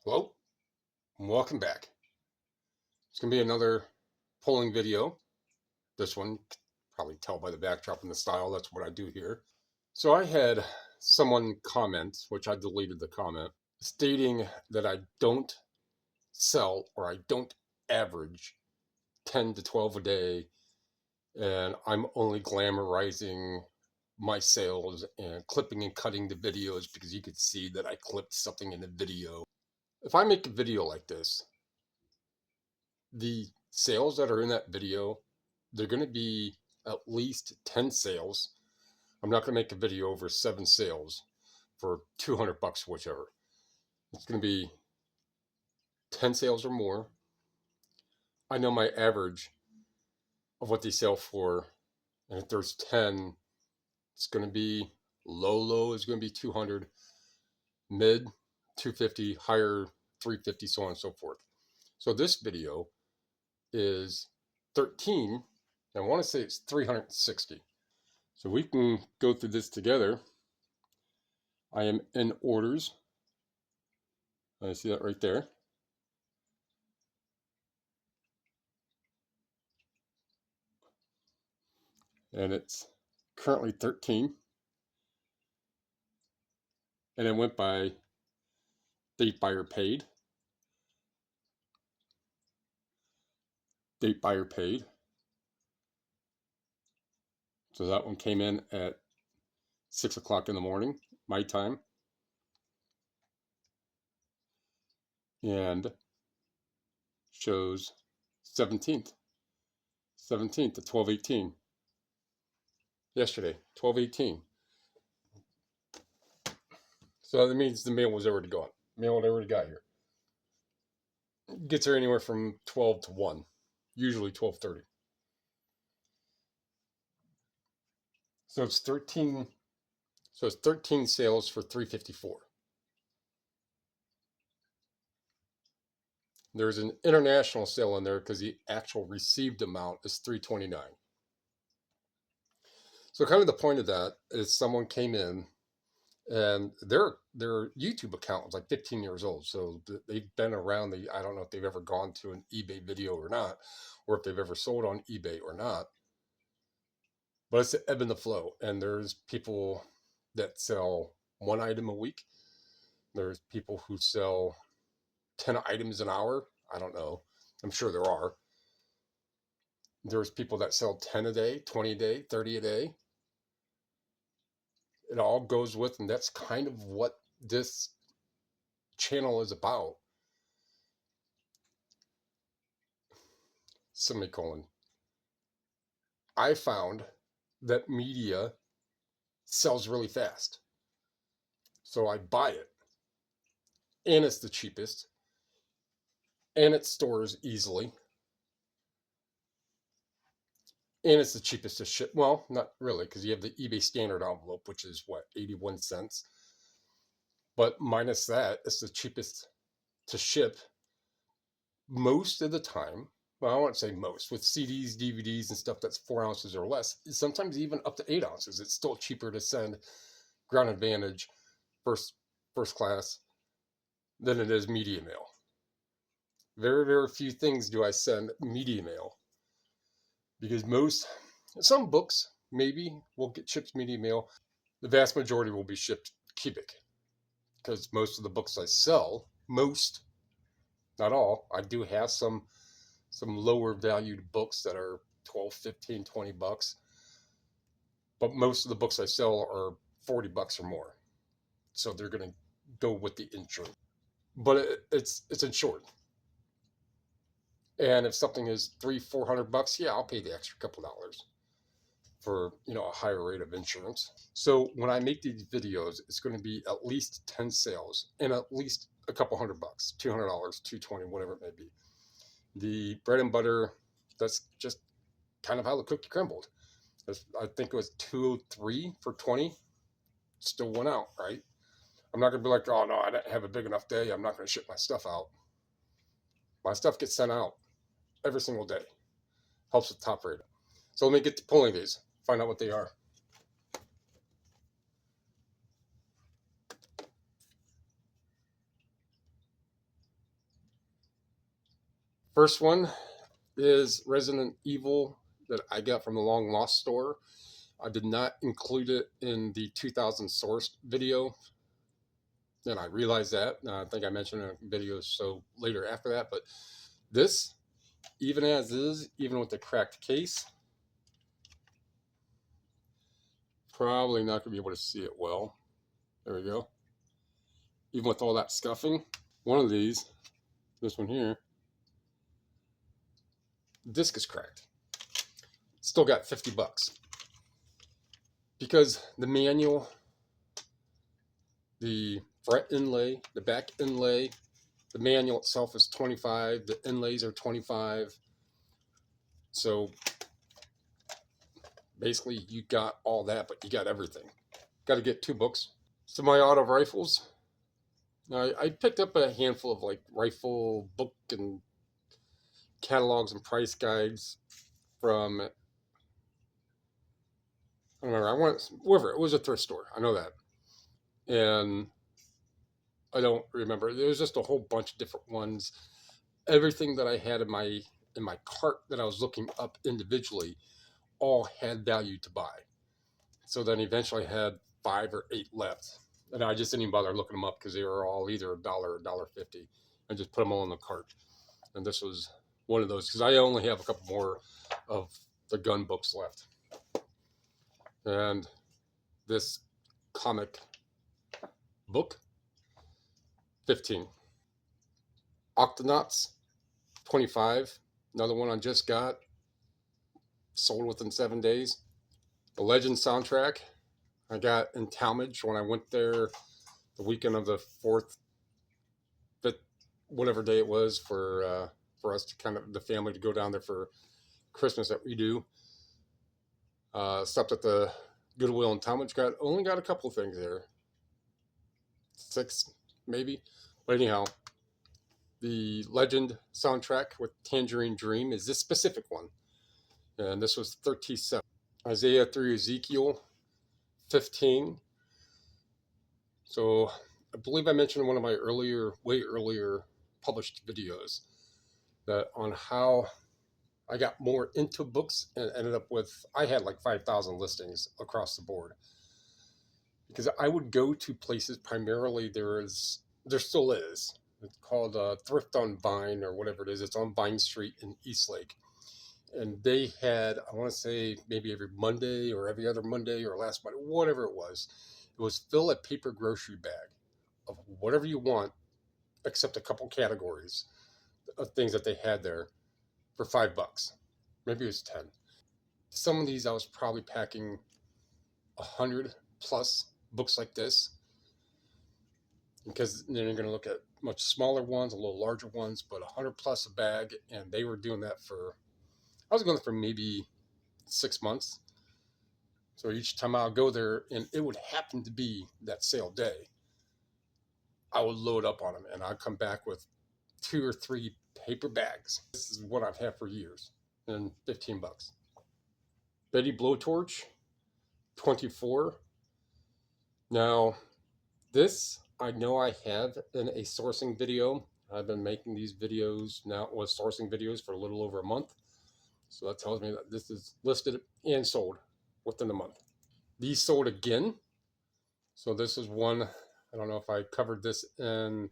Hello, and welcome back. It's going to be another polling video. This one, you can probably tell by the backdrop and the style, that's what I do here. So I had someone comment, which I deleted the comment, stating that I don't sell or I don't average 10 to 12 a day, and I'm only glamorizing my sales and clipping and cutting the videos because you could see that I clipped something in the video. If I make a video like this, the sales that are in that video, they're going to be at least 10 sales. I'm not going to make a video over 7 sales for $200, whichever. It's going to be 10 sales or more. I know my average of what they sell for, and if there's 10, it's going to be low is going to be 200, mid 250, higher 350, so on and so forth. So this video is 13. I want to say it's 360. So we can go through this together. I am in orders. I see that right there. And it's currently 13. And it went by date buyer paid. Date buyer paid. So that one came in at 6 o'clock in the morning, my time. And shows 17th at 12:18. Yesterday, 12:18. So that means the mail was already gone. Mail had already got here. It gets here anywhere from 12 to 1, usually 12:30. So it's 13. So it's 13 sales for $354. There's an international sale in there because the actual received amount is $329. So kind of the point of that is someone came in and their YouTube account was like 15 years old. So they've been around I don't know if they've ever gone to an eBay video or not, or if they've ever sold on eBay or not. But it's the ebb and the flow. And there's people that sell one item a week. There's people who sell 10 items an hour. I don't know. I'm sure there are. There's people that sell 10 a day, 20 a day, 30 a day. It all goes with, and that's kind of what this channel is about. Semicolon. I found that media sells really fast. So I buy it. And it's the cheapest. And it stores easily. And it's the cheapest to ship. Well, not really, because you have the eBay standard envelope, which is what, 81 cents. But minus that, it's the cheapest to ship most of the time. Well, I won't say most. With CDs, DVDs, and stuff that's 4 ounces or less, sometimes even up to 8 ounces, it's still cheaper to send Ground Advantage first class than it is media mail. Very, very few things do I send media mail, because some books maybe will get shipped media mail. The vast majority will be shipped cubic, because most of the books I sell, not all, I do have some lower valued books that are 12, 15, 20 bucks. But most of the books I sell are 40 bucks or more. So they're going to go with the insurance. But it's insured. And if something is $300-400, yeah, I'll pay the extra couple dollars for, a higher rate of insurance. So when I make these videos, it's going to be at least 10 sales and at least a couple $100, $200, $220, whatever it may be. The bread and butter, that's just kind of how the cookie crumbled. I think it was 203 for 20. Still went out, right? I'm not going to be like, oh no, I didn't have a big enough day, I'm not going to ship my stuff out. My stuff gets sent out every single day. Helps with top rate. So let me get to pulling these, find out what they are. First one is Resident Evil that I got from the Long Lost store. I did not include it in the 2000 sourced video, and I realized that. I think I mentioned it in a video so later after that, but this, even as is, even with the cracked case, probably not going to be able to see it well. There we go. Even with all that scuffing, one of these, this one here, the disc is cracked. Still got 50 bucks. Because the manual, the front inlay, the back inlay, the manual itself is 25, the inlays are 25. So basically you got all that, but you got everything. Got to get 2 books. Semi-auto rifles. I picked up a handful of like rifle book and catalogs and price guides from, I don't remember, wherever, it was a thrift store. I know that. And I don't remember. There was just a whole bunch of different ones. Everything that I had in my cart that I was looking up individually all had value to buy. So then eventually I had 5 or 8 left. And I just didn't even bother looking them up because they were all either $1 or $1.50. I just put them all in the cart. And this was one of those because I only have a couple more of the gun books left. And this comic book, 15. Octonauts, 25. Another one I just got, sold within 7 days. The Legend soundtrack I got in Talmadge when I went there the weekend of the 4th, 5th, whatever day it was for us to kind of, the family to go down there for Christmas that we do. Stopped at the Goodwill in Talmadge. Only got a couple of things there. 6 maybe. But anyhow, the Legend soundtrack with Tangerine Dream is this specific one. And this was $37. Isaiah through Ezekiel, 15. So I believe I mentioned in one of my way earlier published videos that on how I got more into books and ended up with, I had like 5,000 listings across the board. Because I would go to places, primarily there still is. It's called Thrift on Vine or whatever it is. It's on Vine Street in Eastlake. And they had, I want to say maybe every Monday or every other Monday or last Monday, whatever it was fill a paper grocery bag of whatever you want, except a couple categories of things that they had there for $5. Maybe it was 10. Some of these I was probably packing 100 plus books like this, because then you're going to look at much smaller ones, a little larger ones, but 100 plus a bag. And they were doing that I was going for maybe 6 months. So each time I'll go there, and it would happen to be that sale day, I would load up on them, and I'd come back with 2 or 3 paper bags. This is what I've had for years, and 15 bucks. Betty Blowtorch, 24. Now, this I know I have in a sourcing video. I've been making these videos now, sourcing videos for a little over a month. So that tells me that this is listed and sold within a month. These sold again. So this is one, I don't know if I covered this in,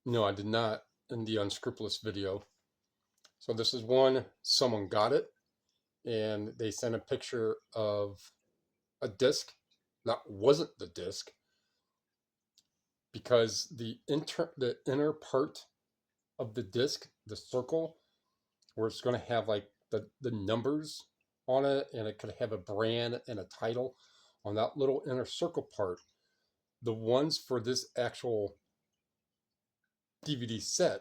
no, I did not in the Unscrupulous video. So this is one, someone got it and they sent a picture of a disc that wasn't the disc, because the inner part of the disc, the circle, where it's going to have like the numbers on it, and it could have a brand and a title on that little inner circle part. The ones for this actual DVD set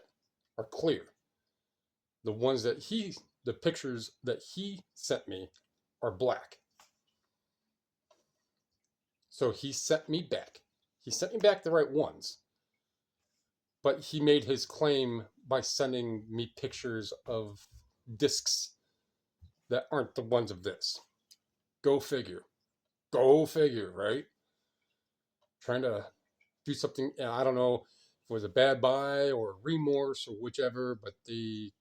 are clear. The ones that the pictures that he sent me are black. So he sent me back the right ones, but he made his claim by sending me pictures of discs that aren't the ones of this. Go figure, right? Trying to do something, I don't know was a bad buy or remorse or whichever, but they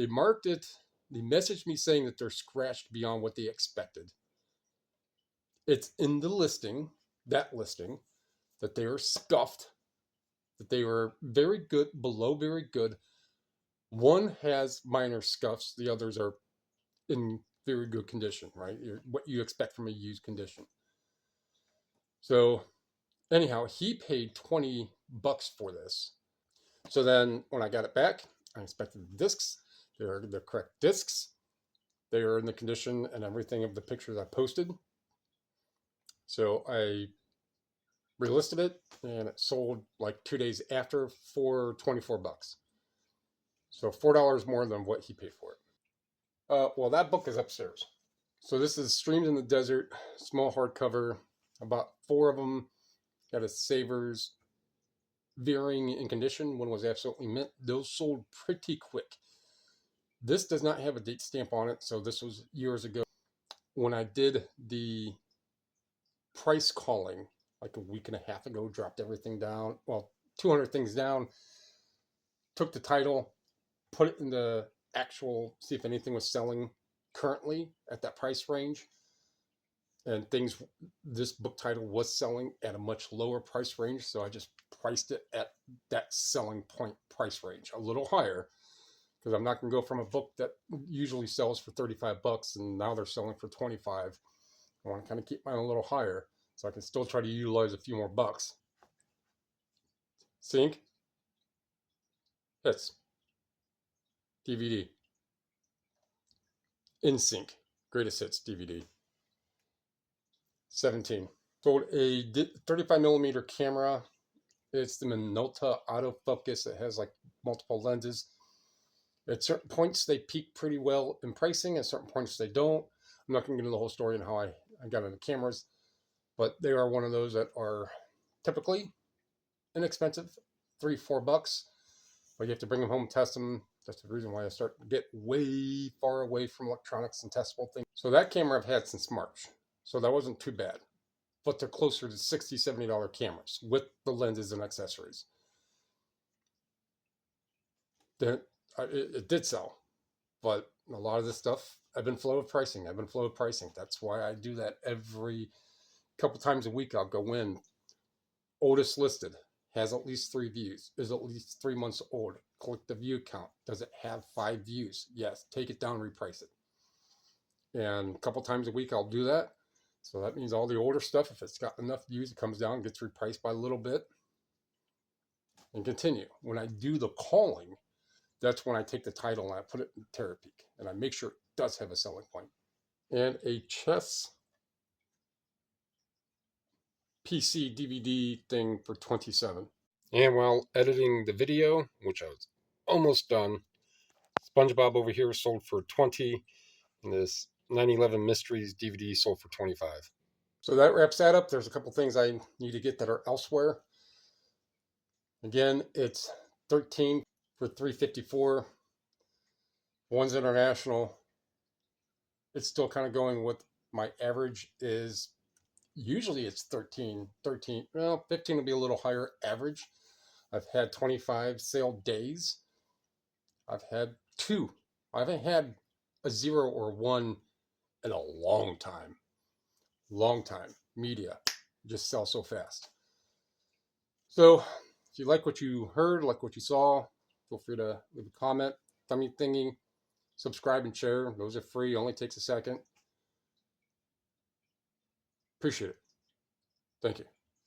marked it. They messaged me saying that they're scratched beyond what they expected. It's in the listing, that listing, that they are scuffed, that they were very good, below very good. One has minor scuffs, the others are in very good condition, right? What you expect from a used condition. So anyhow, he paid $20 for this. So then when I got it back, I inspected the discs. They are the correct discs. They are in the condition and everything of the pictures I posted. So I relisted it and it sold like 2 days after for $24. So $4 more than what he paid for it. Well, that book is upstairs. So this is Streams in the Desert, small hardcover, about 4 of them. Got a Savers, varying in condition. One was absolutely mint. Those sold pretty quick. This does not have a date stamp on it, so this was years ago. When I did the price calling, like a week and a half ago, dropped everything down. Well, 200 things down, took the title, put it in the actual, see if anything was selling currently at that price range. And this book title was selling at a much lower price range. So I just priced it at that selling point price range, a little higher, because I'm not going to go from a book that usually sells for $35 and now they're selling for $25. I want to kind of keep mine a little higher so I can still try to utilize a few more bucks. Sync. Hits. DVD. In Sync. Greatest Hits DVD. 17. Sold a 35 millimeter camera. It's the Minolta autofocus. It has like multiple lenses. At certain points, they peak pretty well in pricing. At certain points, they don't. I'm not going to get into the whole story and how I got into cameras, but they are one of those that are typically inexpensive, $3-4, but you have to bring them home, test them. That's the reason why I start to get way far away from electronics and testable things. So that camera I've had since March, so that wasn't too bad, but they're closer to $60, $70 cameras with the lenses and accessories. It did sell, but a lot of this stuff, I've been flow of pricing. That's why I do that every couple times a week. I'll go in, oldest listed, has at least 3 views, is at least 3 months old. Click the view count. Does it have 5 views? Yes. Take it down, reprice it. And a couple times a week I'll do that. So that means all the older stuff, if it's got enough views, it comes down, gets repriced by a little bit, and continue. When I do the calling, that's when I take the title and I put it in Terapeak, and I make sure it does have a selling point. And a chess PC DVD thing for 27. And while editing the video, which I was almost done, SpongeBob over here sold for 20, and this 9/11 Mysteries DVD sold for 25. So that wraps that up. There's a couple things I need to get that are elsewhere. Again, it's 13 for 354. One's international. It's still kind of going with my average is usually it's 13. Well, 15 will be a little higher average. I've had 25 sale days. I've had 2. I haven't had a 0 or 1 in a long time. Media just sell so fast. So if you like what you heard, like what you saw, feel free to leave a comment, thummy thingy, subscribe and share. Those are free. Only takes a second. Appreciate it. Thank you.